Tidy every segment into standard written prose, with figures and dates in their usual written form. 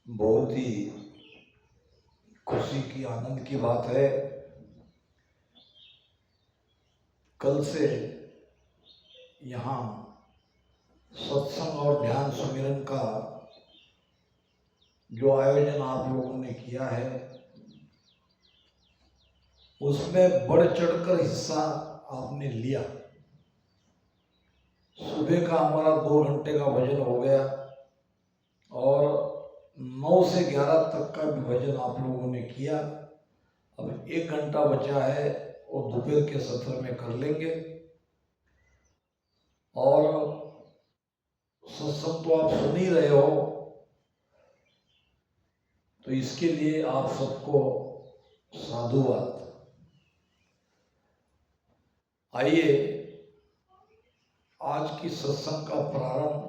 बहुत ही खुशी की, आनंद की बात है। कल से यहाँ सत्संग और ध्यान सुमिरन का जो आयोजन आप लोगों ने किया है, उसमें बढ़ चढ़कर हिस्सा आपने लिया। सुबह का हमारा 2 घंटे का भजन हो गया और 9 से 11 तक का भी भजन आप लोगों ने किया। अब 1 घंटा बचा है और दोपहर के सत्र में कर लेंगे। और सत्संग तो आप सुन ही रहे हो, तो इसके लिए आप सबको साधुवाद। आइए आज की सत्संग का प्रारंभ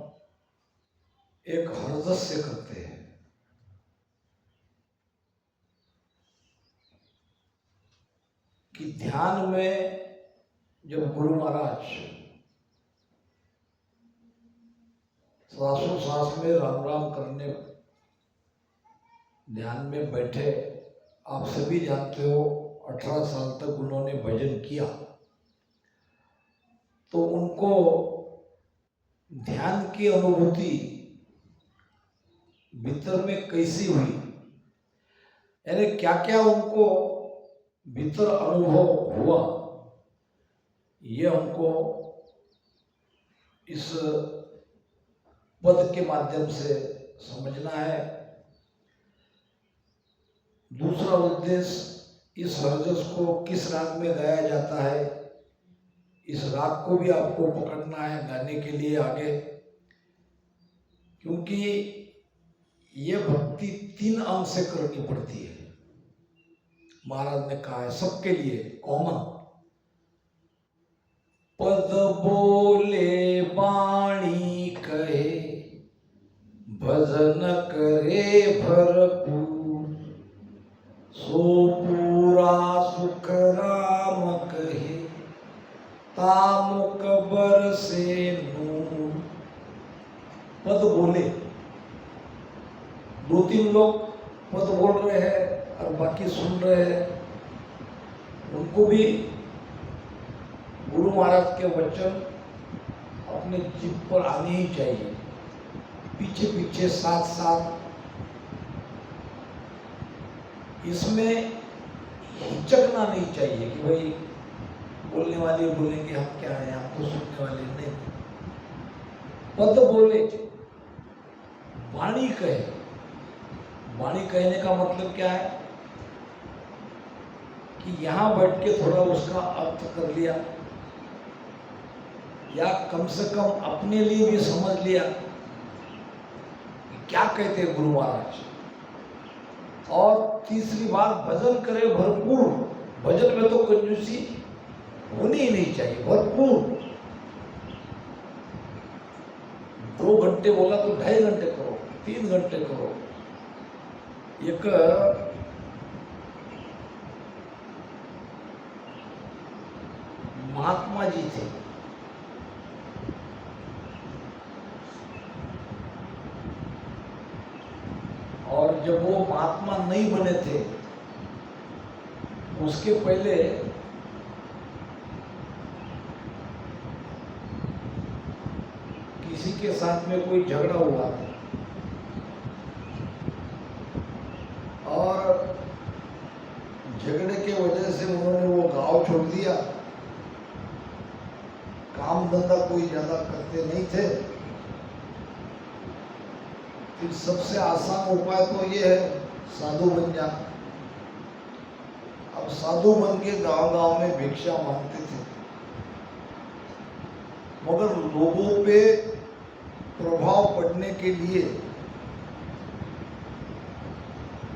एक हरजत से करते हैं। कि ध्यान में जब गुरु महाराज श्वासोच्छ्वास में राम राम करने ध्यान में बैठे, आप सभी जानते हो 18 साल तक उन्होंने भजन किया, तो उनको ध्यान की अनुभूति भीतर में कैसी हुई, यानी क्या क्या उनको भीतर अनुभव हुआ, ये हमको इस पद के माध्यम से समझना है। दूसरा उद्देश्य, इस हरजस को किस राग में गाया जाता है, इस राग को भी आपको पकड़ना है गाने के लिए आगे, क्योंकि ये भक्ति 3 अंग से करनी पड़ती है। महाराज ने कहा है सबके लिए कॉमन। पद बोले बाणी कहे, भजन करे भरपूर, सो पूरा सुख राम कहे, तामुक बरसे नूर। पद बोले, 2-3 लोग पद बोल रहे हैं और बाकी सुन रहे हैं, उनको भी गुरु महाराज के वचन अपने जीभ पर आने ही चाहिए, पीछे पीछे साथ साथ। इसमें हिचकना नहीं चाहिए कि भाई बोलने वाले बोलेंगे हम क्या है, हम तो सुनने वाले नहीं। पद बोले, वाणी कहे। वाणी कहने का मतलब क्या है कि यहाँ बैठ के थोड़ा उसका अर्थ कर लिया, या कम से कम अपने लिए भी समझ लिया कि क्या कहते हैं गुरु महाराज। और तीसरी बात, भजन करे भरपूर। भजन में तो कंजूसी होनी ही नहीं चाहिए, भरपूर। 2 घंटे बोला तो 2.5 घंटे करो, 3 घंटे करो। एक महात्मा जी थे, और जब वो महात्मा नहीं बने थे, उसके पहले किसी के साथ में कोई झगड़ा हुआ था, और झगड़े के वजह से उन्होंने वो गांव छोड़ दिया। काम धंधा कोई ज्यादा करते नहीं थे। फिर सबसे आसान उपाय तो ये है, साधु बन जाना। अब साधु बन के गांव गांव में भिक्षा मांगते थे, मगर लोगों पे प्रभाव पड़ने के लिए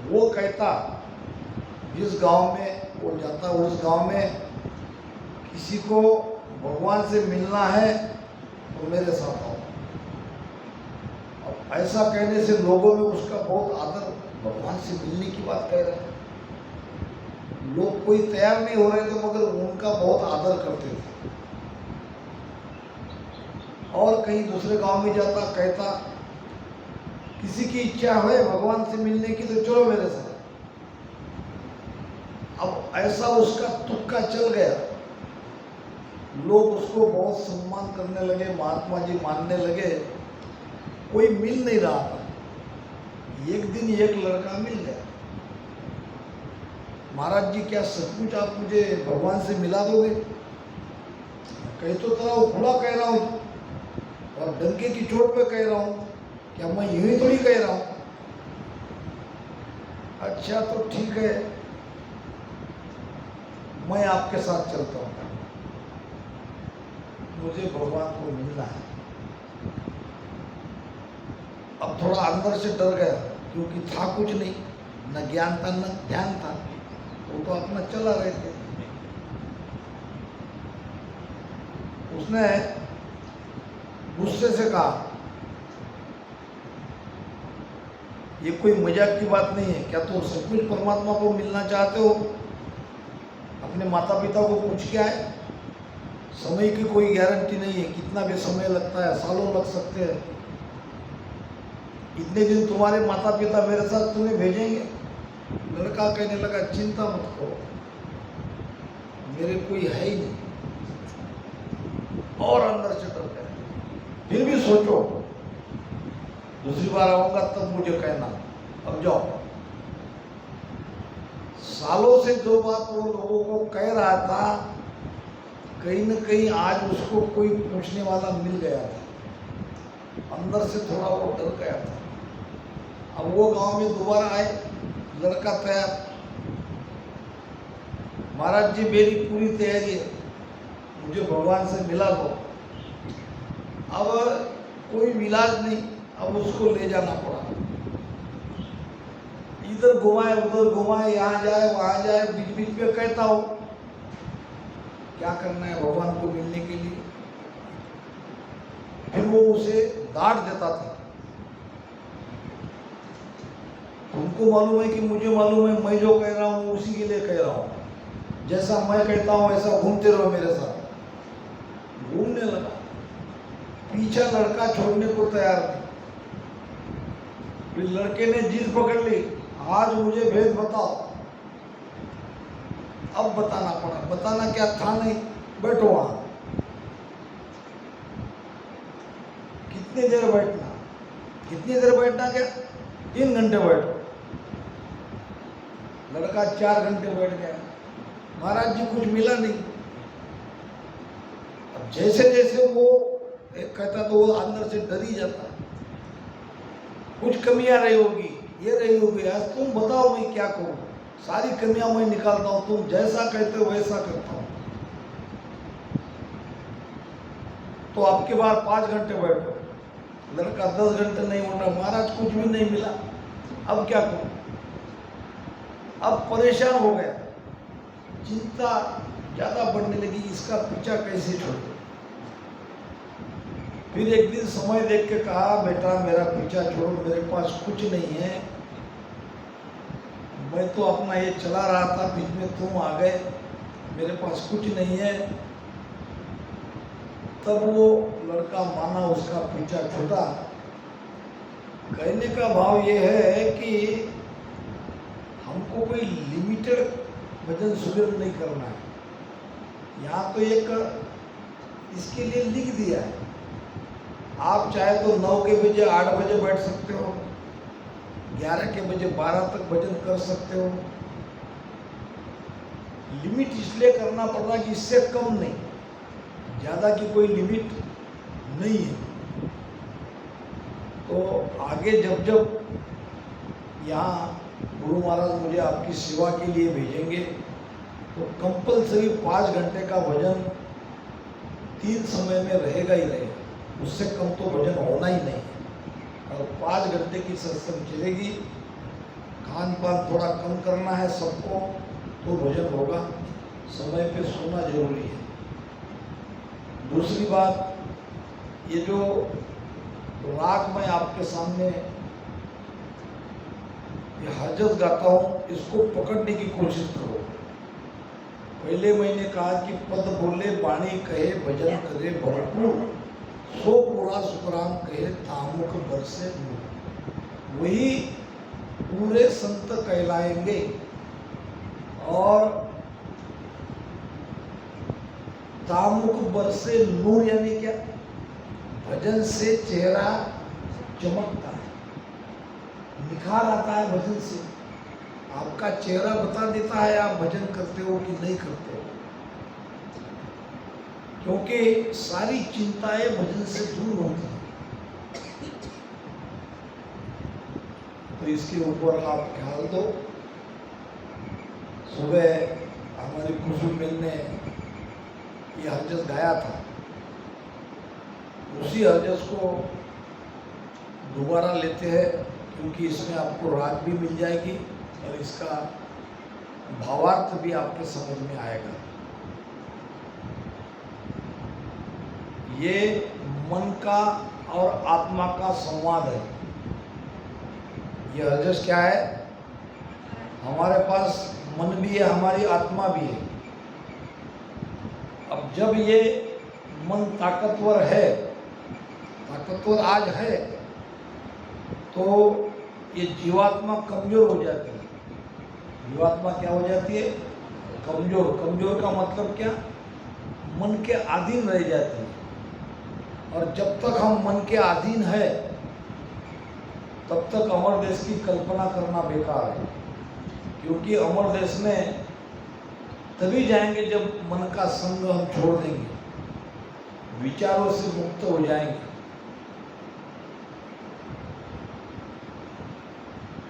वो कहता, जिस गांव में वो जाता उस गांव में किसी को भगवान से मिलना है तो मेरे साथ आओ। अब ऐसा कहने से लोगों में उसका बहुत आदर, भगवान से मिलने की बात कह रहे हैं। लोग कोई तैयार नहीं हो रहे थे, मगर उनका बहुत आदर करते थे। और कहीं दूसरे गांव में जाता, कहता किसी की इच्छा है भगवान से मिलने की तो चलो मेरे साथ। अब ऐसा उसका तुक्का चल गया, लोग उसको बहुत सम्मान करने लगे, महात्मा जी मानने लगे, कोई मिल नहीं रहा था। एक दिन एक लड़का मिल गया, महाराज जी क्या सचमुच आप मुझे भगवान से मिला दोगे? कह तो थोड़ा वो खुला कह रहा हूँ और डंके की चोट पे कह रहा हूँ, क्या मैं यूं ही थोड़ी कह रहा हूँ। अच्छा तो ठीक है, मैं आपके साथ चलता हूँ, मुझे भगवान को मिलना है। अब थोड़ा अंदर से डर गया, क्योंकि था कुछ नहीं, न ज्ञान था न ध्यान था, वो तो अपना चला रहे थे। उसने गुस्से से कहा, ये कोई मजाक की बात नहीं है, क्या तुम सचमुच परमात्मा को मिलना चाहते हो? अपने माता पिता को पूछ के आए, समय की कोई गारंटी नहीं है, कितना भी समय लगता है, सालों लग सकते हैं। इतने दिन तुम्हारे माता पिता मेरे साथ तुम्हें भेजेंगे? लड़का कहने लगा, चिंता मत करो, मेरे कोई है ही नहीं। और अंदर से डर गया, फिर भी सोचो दूसरी बार आऊंगा तब मुझे कहना, अब जाओ। सालों से जो बात वो लोगों को कह रहा था, कहीं न कहीं आज उसको कोई पूछने वाला मिल गया था। अंदर से थोड़ा वो डर गया था। अब वो गांव में दोबारा आए, लड़का तैयार, महाराज जी मेरी पूरी तैयारी है, मुझे भगवान से मिला दो। अब कोई इलाज नहीं, अब उसको ले जाना पड़ा। इधर घुमाए उधर घुमाए, यहाँ जाए वहाँ जाए, बीच बीच में कहता हो क्या करना है भगवान को मिलने के लिए। फिर वो उसे डांट देता था, तुमको मालूम है कि मुझे मालूम है, मैं जो कह रहा हूँ उसी के लिए कह रहा हूँ, जैसा मैं कहता हूँ ऐसा घूमते रहो मेरे साथ। घूमने लगा, पीछा लड़का छोड़ने को तैयार नहीं। फिर लड़के ने जिद पकड़ ली, आज मुझे भेद बताओ। अब बताना पड़ा, बताना क्या था नहीं, बैठो वहां। कितनी देर बैठना, कितनी देर बैठना, क्या 3 घंटे बैठो। लड़का 4 घंटे बैठ गया, महाराज जी कुछ मिला नहीं। अब जैसे जैसे वो एक कहता तो वो अंदर से डर ही जाता, कुछ कमियां रही होगी, ये रही होगी, आज तुम बताओ मैं क्या करूं, सारी कमियां मैं निकालता हूं, तुम जैसा कहते हो वैसा करता हूं। तो आपके बार 5 घंटे बैठो। लड़का 10 घंटे नहीं उठ रहा, महाराज कुछ भी नहीं मिला, अब क्या करूं। अब परेशान हो गया, चिंता ज्यादा बढ़ने लगी, इसका पीछा कैसे छोड़े। फिर एक दिन समय देख के कहा, बेटा मेरा पीछा छोड़ो, मेरे पास कुछ नहीं है, मैं तो अपना ये चला रहा था, बीच में तुम आ गए, मेरे पास कुछ नहीं है। तब वो लड़का माना, उसका पीछा छूटा। कहने का भाव ये है कि हमको कोई लिमिटेड भजन सुमिरन नहीं करना है। यहाँ तो एक इसके लिए लिख दिया है, आप चाहे तो 9 के बजे 8 बजे बैठ सकते हो, 11 के बजे 12 तक भजन कर सकते हो। लिमिट इसलिए करना पड़ रहा कि इससे कम नहीं, ज़्यादा की कोई लिमिट नहीं है। तो आगे जब जब यहाँ गुरु महाराज मुझे आपकी सेवा के लिए भेजेंगे तो कंपलसरी 5 घंटे का भजन 3 समय में रहेगा ही रहेगा, उससे कम तो भजन होना ही नहीं है। और 5 घंटे की सत्संग चलेगी, खान पान थोड़ा कम करना है सबको, तो भजन होगा। समय पे सोना जरूरी है। दूसरी बात, ये जो राग मैं आपके सामने ये हरजत गाता हूँ, इसको पकड़ने की कोशिश करो। पहले मैंने कहा कि पद बोले बाणी कहे भजन करे भरपूर, सो पूरा सुखराम कहे तामुख बरसे नूर। वही पूरे संत कहलाएंगे। और तामुक बरसे नूर यानी क्या? भजन से चेहरा चमकता है, निखार आता है भजन से। आपका चेहरा बता देता है आप भजन करते हो कि नहीं करते हो, क्योंकि सारी चिंताएं भजन से दूर होती हैं। तो इसके ऊपर आप ख्याल दो। सुबह हमारी कुसुम बेन ने ये हरजस गाया था, उसी हरजस को दोबारा लेते हैं, क्योंकि इसमें आपको राग भी मिल जाएगी और इसका भावार्थ भी आपके समझ में आएगा। ये मन का और आत्मा का संवाद है। ये हरजस क्या है? हमारे पास मन भी है, हमारी आत्मा भी है। अब जब ये मन ताकतवर है, ताकतवर आज है, तो ये जीवात्मा कमजोर हो जाती है। जीवात्मा क्या हो जाती है? कमजोर। कमजोर का मतलब क्या? मन के अधीन रह जाती है। और जब तक हम मन के अधीन है, तब तक अमर देश की कल्पना करना बेकार है। क्योंकि अमर देश में तभी जाएंगे जब मन का संग हम छोड़ देंगे, विचारों से मुक्त हो जाएंगे।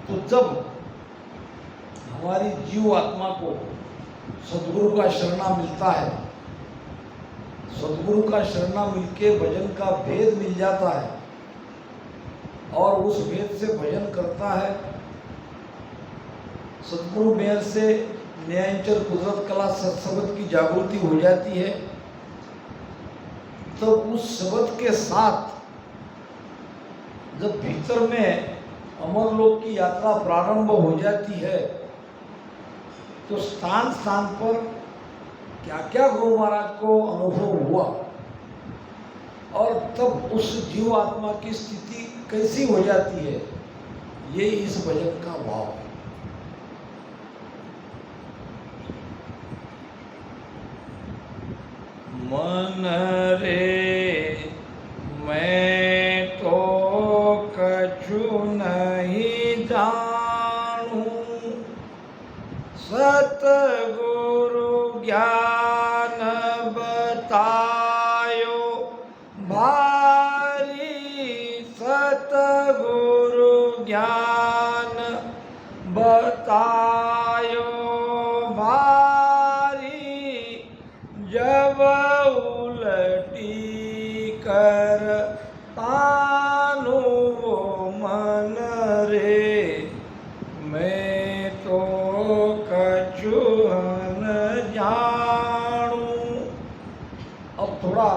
तो जब हमारी जीव आत्मा को सद्गुरु का शरणा मिलता है, सद्गुरु का शरणा मिलके भजन का भेद मिल जाता है और उस भेद से भजन करता है, सद्गुरु मेहर से न्यायचर कुदरत कला सत्सबद की जागृति हो जाती है। तो उस शब्द के साथ जब भीतर में अमर लोक की यात्रा प्रारंभ हो जाती है, तो स्थान स्थान पर क्या क्या गुरु महाराज को अनुभव हुआ और तब उस जीव आत्मा की स्थिति कैसी हो जाती है, ये इस भजन का भाव है। मन रे मैं तो कछु नहीं जानू, सतगुरु ज्ञान बतायो भारी, सतगुरु ज्ञान बतायो भारी, जब उलटी कर तानु वो मन रे मैं तो कछु न जानू। अब थोड़ा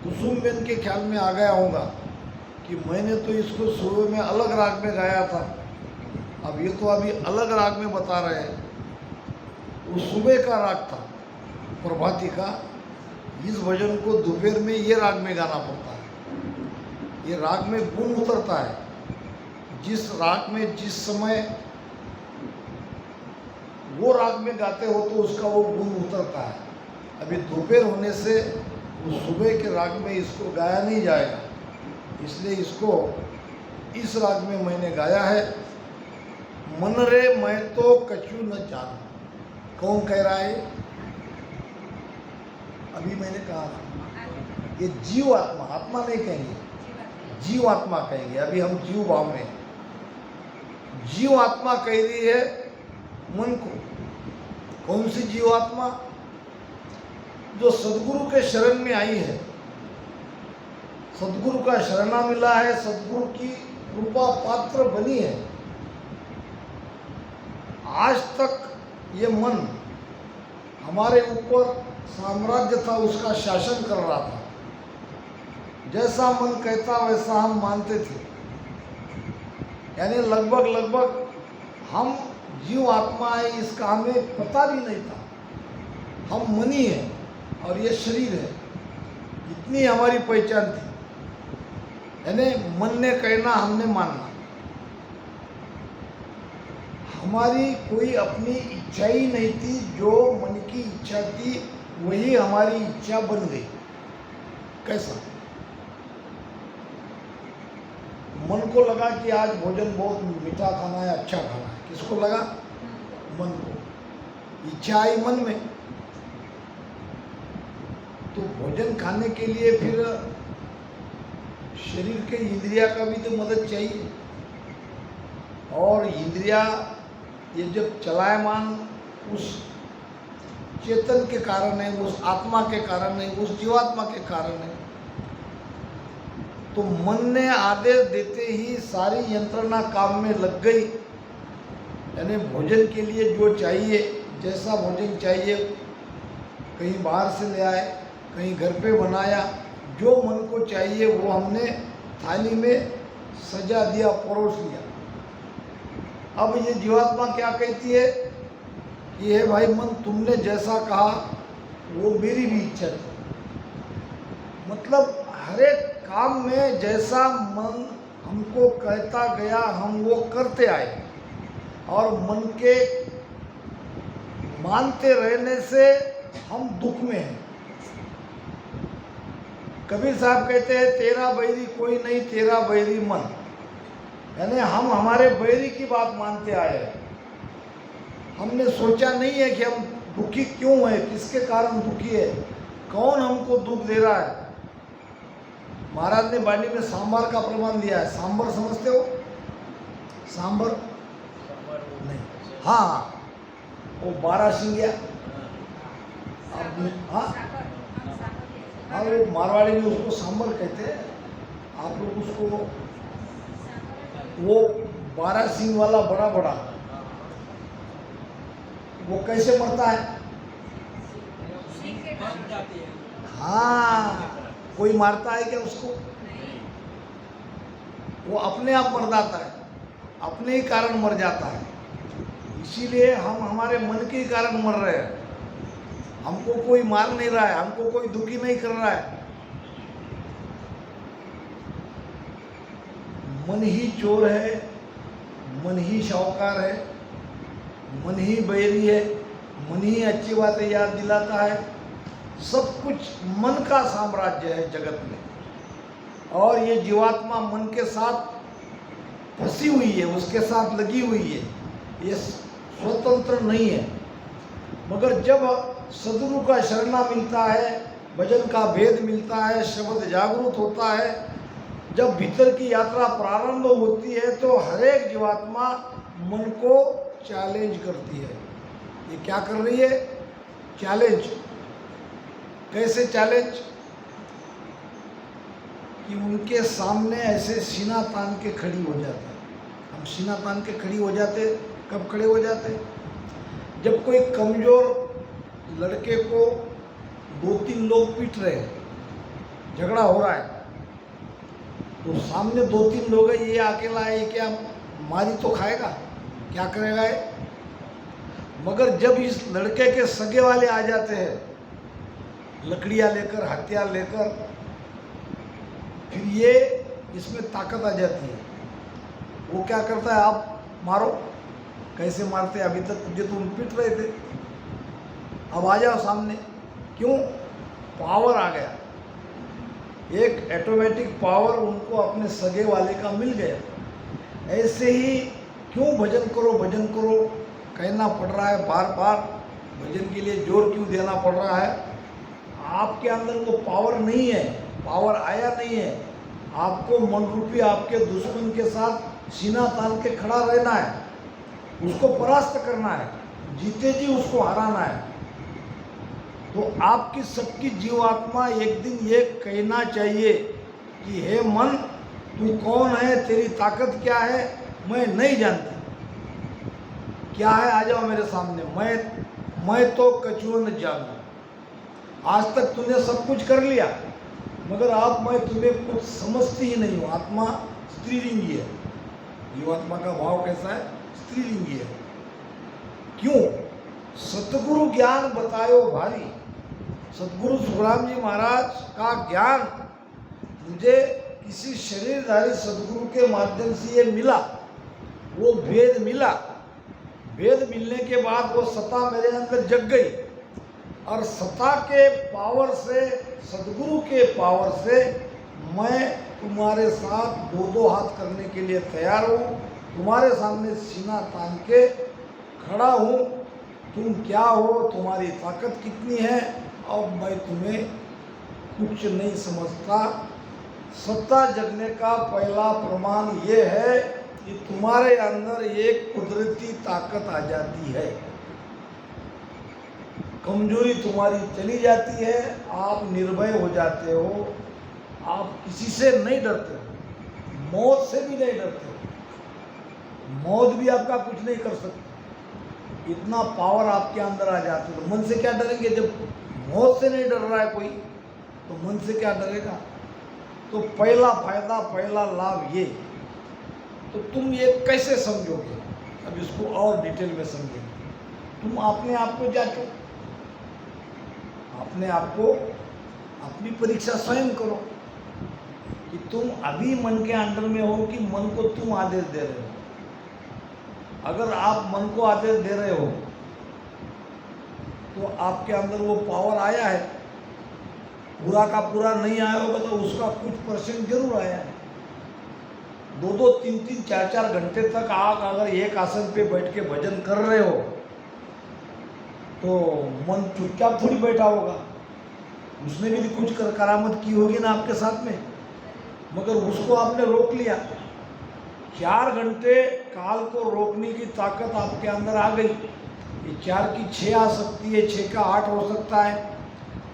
कुसुम बेन के ख्याल में आ गया होगा कि मैंने तो इसको सुबह में अलग राग में गाया था, अब ये तो अभी अलग राग में बता रहे हैं। वो सुबह का राग था प्रभाती का, इस भजन को दोपहर में ये राग में गाना पड़ता है। ये राग में गुण उतरता है, जिस राग में जिस समय वो राग में गाते हो तो उसका वो गुण उतरता है। अभी दोपहर होने से वो सुबह के राग में इसको गाया नहीं जाएगा, इसलिए इसको इस राग में मैंने गाया है। मन रे मैं तो कछु न जानू। कौन कह रहा है? अभी मैंने कहा ये जीव आत्मा, आत्मा नहीं कहेंगे, जीव आत्मा कहेंगे। अभी हम जीव भाव में, जीव आत्मा कह रही है मन को। कौन सी जीव आत्मा? जो सद्गुरु के शरण में आई है, सद्गुरु का शरणा मिला है, सद्गुरु की कृपा पात्र बनी है। आज तक ये मन हमारे ऊपर साम्राज्य था, उसका शासन कर रहा था। जैसा मन कहता वैसा हम मानते थे, यानी लगभग हम जीव आत्मा है इसका हमें पता भी नहीं था। हम मनी है और ये शरीर है, इतनी हमारी पहचान थी। यानी मन ने कहना हमने मानना। हमारी कोई अपनी इच्छा ही नहीं थी, जो मन की इच्छा थी वही हमारी इच्छा बन गई। कैसा? मन को लगा कि आज भोजन बहुत मीठा खाना है, अच्छा खाना है। किसको लगा? मन को। इच्छा आई मन में, तो भोजन खाने के लिए फिर शरीर के इंद्रिया का भी तो मदद चाहिए। और इंद्रिया ये जब चलायमान उस चेतन के कारण है, उस आत्मा के कारण है, उस जीवात्मा के कारण है, तो मन ने आदेश देते ही सारी यंत्रणा काम में लग गई। यानी भोजन के लिए जो चाहिए, जैसा भोजन चाहिए, कहीं बाहर से ले आए, कहीं घर पे बनाया, जो मन को चाहिए वो हमने थाली में सजा दिया, परोस लिया। अब ये जीवात्मा क्या कहती है? ये है भाई मन, तुमने जैसा कहा वो मेरी भी इच्छा थी। मतलब हर एक काम में जैसा मन हमको कहता गया हम वो करते आए, और मन के मानते रहने से हम दुख में हैं। कबीर साहब कहते हैं, तेरा बैरी कोई नहीं, तेरा बैरी मन। यानी हम हमारे बैरी की बात मानते आए हैं। हमने सोचा नहीं है कि हम दुखी क्यों है, किसके कारण दुखी है, कौन हमको दुख दे रहा है। महाराज ने बाणी में सांबर का प्रमाण दिया है। सांबर समझते हो? सांबर नहीं, हाँ, वो 12 सिंगिया। हाँ हाँ, वो मारवाड़ी में उसको सांबर कहते हैं, आप लोग उसको वो 12 सिंग वाला बड़ा बड़ा, वो कैसे मरता है? हाँ, कोई मारता है क्या उसको? वो अपने आप मर जाता है, अपने ही कारण मर जाता है। इसीलिए हम हमारे मन के कारण मर रहे हैं। हमको कोई मार नहीं रहा है, हमको कोई दुखी नहीं कर रहा है। मन ही चोर है, मन ही शाहूकार है, मन ही बैरी है, मन ही अच्छी बातें याद दिलाता है। सब कुछ मन का साम्राज्य है जगत में, और ये जीवात्मा मन के साथ फंसी हुई है, उसके साथ लगी हुई है, ये स्वतंत्र नहीं है। मगर जब सदगुरु का शरणा मिलता है, भजन का भेद मिलता है, शब्द जागरूक होता है, जब भीतर की यात्रा प्रारंभ होती है, तो हर एक जीवात्मा मन को चैलेंज करती है। ये क्या कर रही है? चैलेंज। कैसे चैलेंज? कि उनके सामने ऐसे सीना तान के खड़ी हो जाते हैं। हम सीना तान के खड़ी हो जाते, कब खड़े हो जाते? जब कोई कमजोर लड़के को 2-3 लोग पीट रहे हैं, झगड़ा हो रहा है, तो सामने 2-3 लोग हैं, ये अकेला है, ये क्या मारी तो खाएगा, क्या करेगा ये? मगर जब इस लड़के के सगे वाले आ जाते हैं, लकड़ियाँ लेकर, हथियार लेकर, फिर ये इसमें ताकत आ जाती है। वो क्या करता है? आप मारो। कैसे मारते? अभी तक तुझे तुम पीट रहे थे, अब आ जाओ सामने। क्यों? पावर आ गया, एक ऑटोमेटिक पावर उनको अपने सगे वाले का मिल गया। ऐसे ही क्यों भजन करो, भजन करो कहना पड़ रहा है बार बार? भजन के लिए जोर क्यों देना पड़ रहा है? आपके अंदर वो पावर नहीं है, पावर आया नहीं है। आपको मन रूपी आपके दुश्मन के साथ सीना तान के खड़ा रहना है, उसको परास्त करना है, जीते जी उसको हराना है। तो आपकी सबकी जीवात्मा एक दिन ये कहना चाहिए कि हे मन, तू कौन है, तेरी ताकत क्या है, मैं नहीं जानती। क्या है? आ जाओ मेरे सामने। मैं तो कछुआ न जानू। आज तक तूने सब कुछ कर लिया, मगर आप मैं तुम्हें कुछ समझती ही नहीं हूँ। आत्मा स्त्रीलिंगी है, जीवात्मा का भाव कैसा है? स्त्रीलिंगी है। क्यों? सतगुरु ज्ञान बतायो भारी। सतगुरु सुखराम जी महाराज का ज्ञान मुझे किसी शरीरधारी सदगुरु के माध्यम से ये मिला, वो भेद मिला। भेद मिलने के बाद वो सत्ता मेरे अंदर जग गई और सत्ता के पावर से, सदगुरु के पावर से मैं तुम्हारे साथ दो दो हाथ करने के लिए तैयार हूँ, तुम्हारे सामने सीना तान के खड़ा हूँ। तुम क्या हो, तुम्हारी ताकत कितनी है, और मैं तुम्हें कुछ नहीं समझता। सत्ता जगने का पहला प्रमाण ये है कि तुम्हारे अंदर एक कुदरती ताकत आ जाती है, कमजोरी तुम्हारी चली जाती है, आप निर्भय हो जाते हो, आप किसी से नहीं डरते हो, मौत से भी नहीं डरते हो, मौत भी आपका कुछ नहीं कर सकती, इतना पावर आपके अंदर आ जाती है। तो मन से क्या डरेंगे? जब मौत से नहीं डर रहा है कोई, तो मन से क्या डरेगा? तो पहला फायदा, पहला लाभ ये। तो तुम ये कैसे समझोगे? अब इसको और डिटेल में समझेंगे। तुम अपने आप को जांचो, अपने आप को, अपनी परीक्षा स्वयं करो कि तुम अभी मन के अंडर में हो कि मन को तुम आदेश दे रहे हो। अगर आप मन को आदेश दे रहे हो तो आपके अंदर वो पावर आया है, पूरा का पूरा नहीं आया होगा तो उसका कुछ परसेंट जरूर आया है। 2-2, 3-3, 4-4 घंटे तक आप अगर एक आसन पे बैठ के भजन कर रहे हो तो मन चुपचाप थोड़ी बैठा होगा, उसने भी कुछ करामत की होगी ना आपके साथ में, मगर उसको आपने रोक लिया। 4 घंटे काल को रोकने की ताकत आपके अंदर आ गई। ये 4 की 6 आ सकती है, 6 का 8 हो सकता है।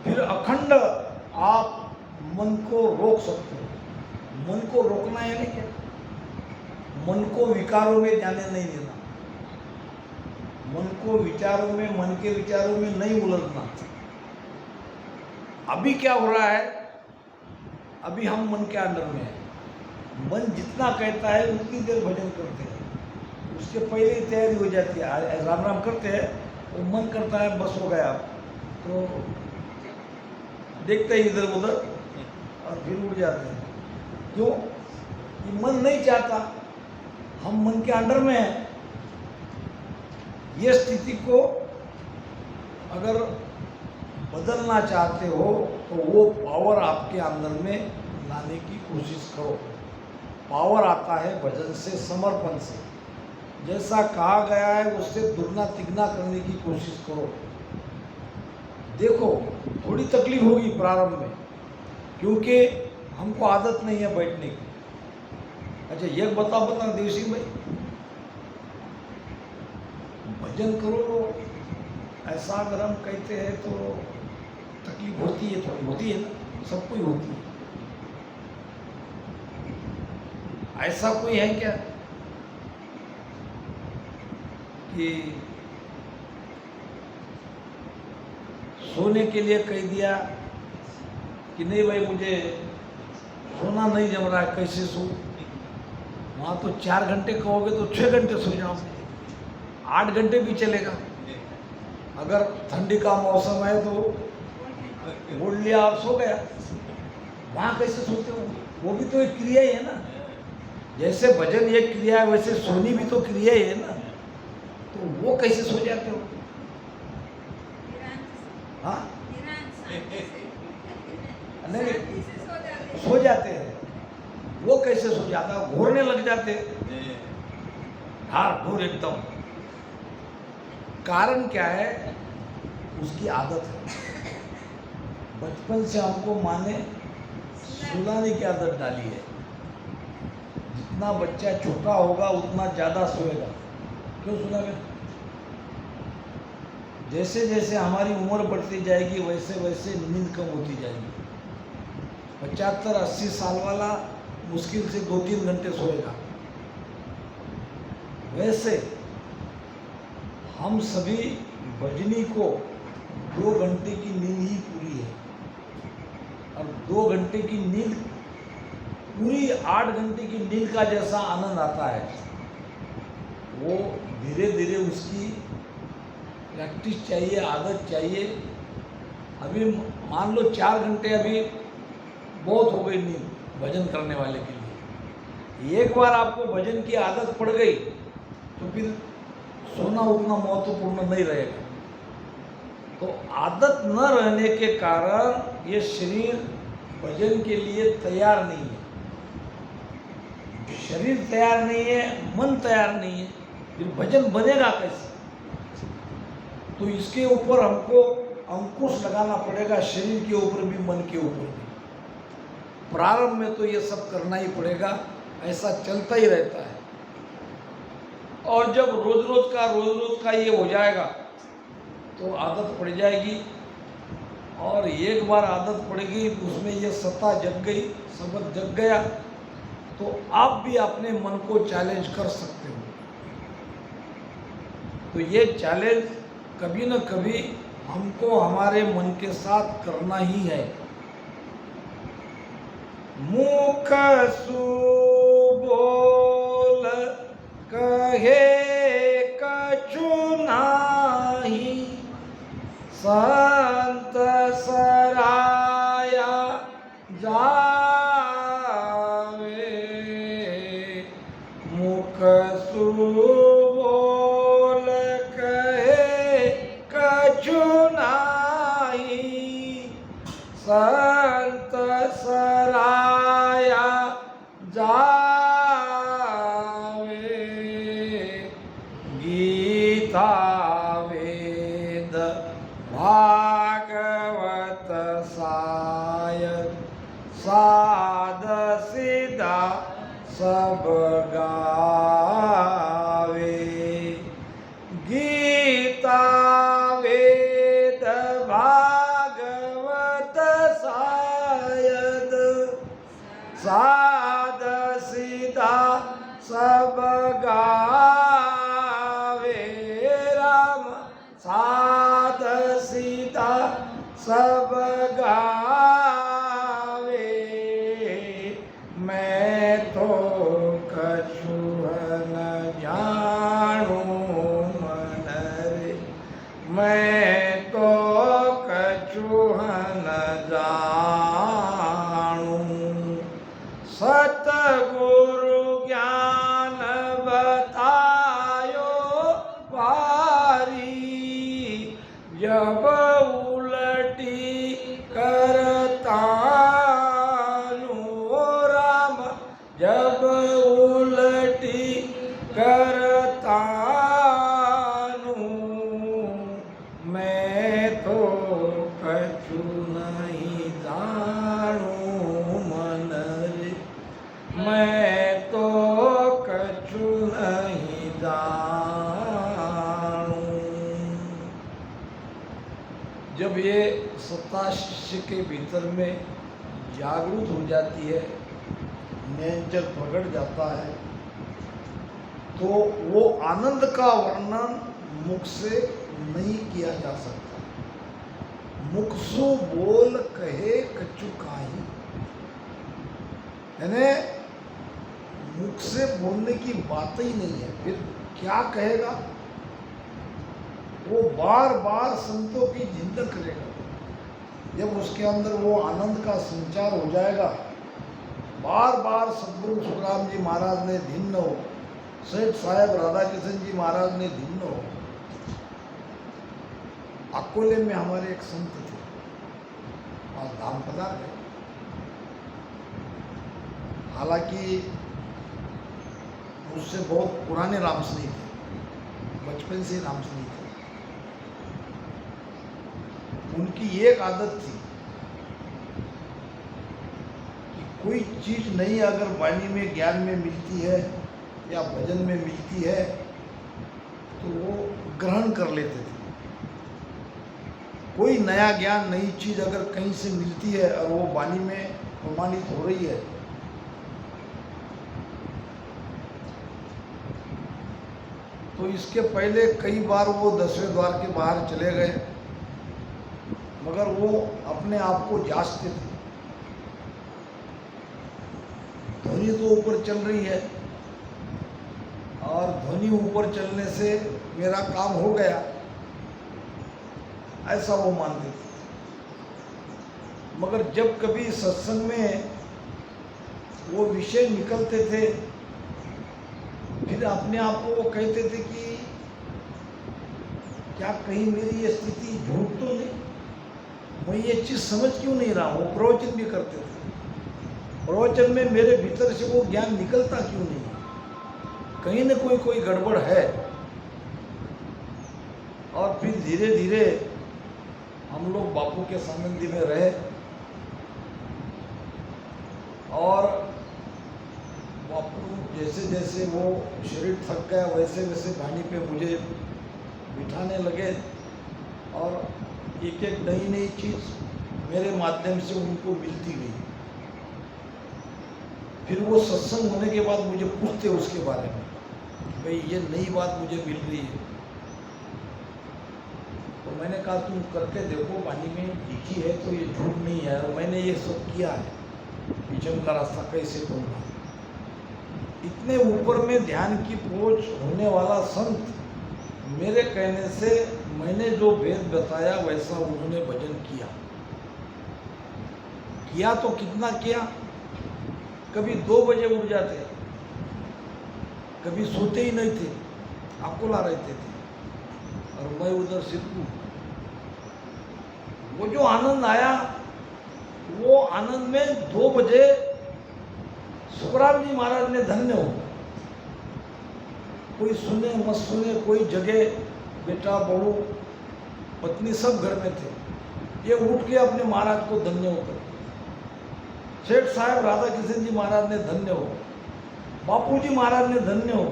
फिर अखंड आप मन को रोक सकते हो। मन को रोकना है नहीं क्या? मन को विकारों में जाने नहीं देना, मन को विचारों में, मन के विचारों में नहीं उलझना। अभी क्या हो रहा है? अभी हम मन के अंदर में है, मन जितना कहता है उतनी देर भजन करते हैं, उसके पहले ही तैयारी हो जाती है। राम राम करते हैं तो मन करता है बस हो गया, तो देखते हैं इधर उधर और फिर उड़ जाते हैं। क्यों? कि मन नहीं चाहता, हम मन के अंडर में हैं। ये स्थिति को अगर बदलना चाहते हो तो वो पावर आपके अंदर में लाने की कोशिश करो। पावर आता है भजन से, समर्पण से। जैसा कहा गया है उससे दुगना तिगना करने की कोशिश करो। देखो थोड़ी तकलीफ होगी प्रारंभ में, क्योंकि हमको आदत नहीं है बैठने की। अच्छा ये बता देवसी भाई, भजन करो ऐसा अगर हम कहते हैं तो तकलीफ होती है, थोड़ी होती है ना, सबको ही होती है। ऐसा कोई है क्या कि सोने के लिए कह दिया कि नहीं भाई मुझे सोना नहीं जम रहा है, कैसे सो? वहाँ तो 4 घंटे कहोगे तो 6 घंटे सो जाओ, 8 घंटे भी चलेगा। अगर ठंडी का मौसम है तो बोल लिया आप सो गया। वहाँ कैसे सोते हो? वो भी तो एक क्रिया ही है ना। जैसे भजन एक क्रिया है वैसे सोनी भी तो क्रिया ही है ना। तो वो कैसे सो जाते हो? हाँ नहीं, सो जाते हैं। वो कैसे सो जाता है? घूरने लग जाते, ढार ढूर एकदम। कारण क्या है? उसकी आदत है। बचपन से हमको माँ ने सुलाने की आदत डाली है। जितना बच्चा छोटा होगा उतना ज़्यादा सोएगा। क्यों सुलावे? जैसे जैसे हमारी उम्र बढ़ती जाएगी वैसे वैसे नींद कम होती जाएगी। 75-80 साल वाला मुश्किल से 2-3 घंटे सोएगा। वैसे हम सभी भजनी को 2 घंटे की नींद ही पूरी है, और 2 घंटे की नींद पूरी 8 घंटे की नींद का जैसा आनंद आता है, वो धीरे धीरे उसकी प्रैक्टिस चाहिए, आदत चाहिए। अभी मान लो 4 घंटे अभी बहुत हो गई नींद, भजन करने वाले के लिए। एक बार आपको भजन की आदत पड़ गई तो फिर सोना उतना महत्वपूर्ण नहीं रहेगा। तो आदत न रहने के कारण ये शरीर भजन के लिए तैयार नहीं है। शरीर तैयार नहीं है, मन तैयार नहीं है, फिर भजन बनेगा कैसे? तो इसके ऊपर हमको अंकुश लगाना पड़ेगा, शरीर के ऊपर भी मन के ऊपर भी। प्रारंभ में तो ये सब करना ही पड़ेगा, ऐसा चलता ही रहता है। और जब रोज रोज का ये हो जाएगा तो आदत पड़ जाएगी। और एक बार आदत पड़ गई, उसमें ये सत्ता जग गई, सबक जग गया, तो आप भी अपने मन को चैलेंज कर सकते हो। तो ये चैलेंज कभी न कभी हमको हमारे मन के साथ करना ही है। मुख सु बोल कहे कछु नाही, संत सराया जावे। मुख सु बोल कहे कछु नाही, संत सराया जावे। गीता वेद भागवत सायद साध सीधा सब गावे। गीता वेद भागवत सायद साध सीधा सब गावे। राम साध सीधा सब गावे। मैं तो कछु न जानू मन रे, मैं तो कछु न जानू। सतगुरु ज्ञान बतायो भारी, जब उलटी करतानु। राम जब उलटी करतानु, मैं तो कछु नहीं जानू मन रे, मैं तो कछु नहीं जानू। जब ये सत्ता शिष्य के भीतर में जागृत हो जाती है, निरंजन प्रकट जाता है, तो वो आनंद का वर्णन मुख से नहीं किया जा सकता। मुख सु बोल कहे कछु काही, यानी मुख से बोलने की बात ही नहीं है, फिर क्या कहेगा? वो बार बार संतों की जिंदत करेगा। जब उसके अंदर वो आनंद का संचार हो जाएगा, बार बार सदगुरु सुखराम जी महाराज ने धिन्न हो, सेठ साहेब राधा किशन जी महाराज ने धिन्न हो। अकोले में हमारे एक संत थे और धाम पधार गए। हालांकि उससे बहुत पुराने रामसनी थे, बचपन से रामसनी थे। उनकी एक आदत थी कि कोई चीज नहीं अगर वाणी में ज्ञान में मिलती है या भजन में मिलती है तो वो ग्रहण कर लेते थे। कोई नया ज्ञान, नई चीज अगर कहीं से मिलती है और वो वाणी में प्रमाणित हो रही है तो इसके पहले कई बार वो 10वें द्वार के बाहर चले गए, मगर वो अपने आप को जांचते थे। ध्वनि तो ऊपर चल रही है और ध्वनि ऊपर चलने से मेरा काम हो गया, ऐसा वो मानते थे। मगर जब कभी सत्संग में वो विषय निकलते थे, फिर अपने आप को वो कहते थे कि क्या कहीं मेरी ये स्थिति झूठ तो नहीं, मैं ये चीज़ समझ क्यों नहीं रहा हूँ। प्रवचन भी करते थे, प्रवचन में मेरे भीतर से वो ज्ञान निकलता क्यों नहीं, कहीं न कोई गड़बड़ है। और फिर धीरे धीरे हम लोग बापू के संबंधी में रहे और बापू जैसे जैसे वो शरीर थक गया वैसे वैसे गाड़ी पे मुझे बिठाने लगे और एक एक नई नई चीज़ मेरे माध्यम से उनको मिलती गई। फिर वो सत्संग होने के बाद मुझे पूछते उसके बारे में, भाई ये नई बात मुझे मिल रही है। तो मैंने कहा तुम करके देखो, वाणी में लिखी है तो ये झूठ नहीं है, और मैंने ये सब किया है, विजन का रास्ता कैसे ढूंढना। इतने ऊपर में ध्यान की पहुंच होने वाला संत मेरे कहने से मैंने जो वेद बताया वैसा उन्होंने भजन किया तो कितना किया, कभी 2 बजे उठ जाते, कभी सोते ही नहीं थे, अकोला रहते थे, और मैं उधर सिद्धू। वो जो आनंद आया, वो आनंद में 2 बजे सुखराम जी महाराज ने धन्य हो, कोई सुने मत सुने, कोई जगह, बेटा बहू पत्नी सब घर में थे, ये उठ के अपने महाराज को धन्य होकर, सेठ साहब राधा किशन जी महाराज ने धन्य हो, बापू जी महाराज ने धन्य हो,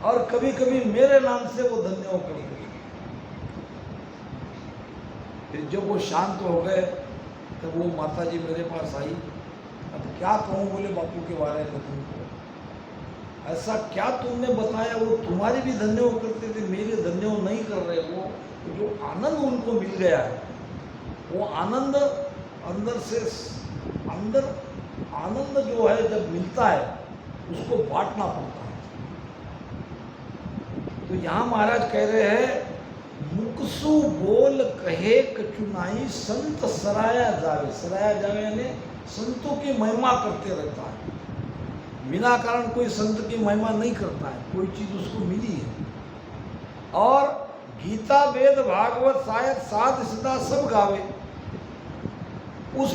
और कभी कभी मेरे नाम से वो धन्य हो करते। फिर जब वो शांत हो गए तब वो माता जी मेरे पास आई, अब क्या कहूँ बोले बापू के बारे में तुमको, ऐसा क्या तुमने बताया, वो तुम्हारे भी धन्य हो करते थे, मेरे धन्य हो नहीं कर रहे। वो जो आनंद उनको मिल गया है, वो आनंद अंदर से अंदर आनंद जो है जब मिलता है उसको बांटना पड़ता है। तो यहाँ महाराज कह रहे हैं, मुकसु बोल कहे कचुनाई संत सराया जावे। सराया जावे यानी संतों की महिमा करते रहता है, बिना कारण कोई संत की महिमा नहीं करता है, कोई चीज उसको मिली है। और गीता वेद भागवत शायद साध सदा सब गावे, उस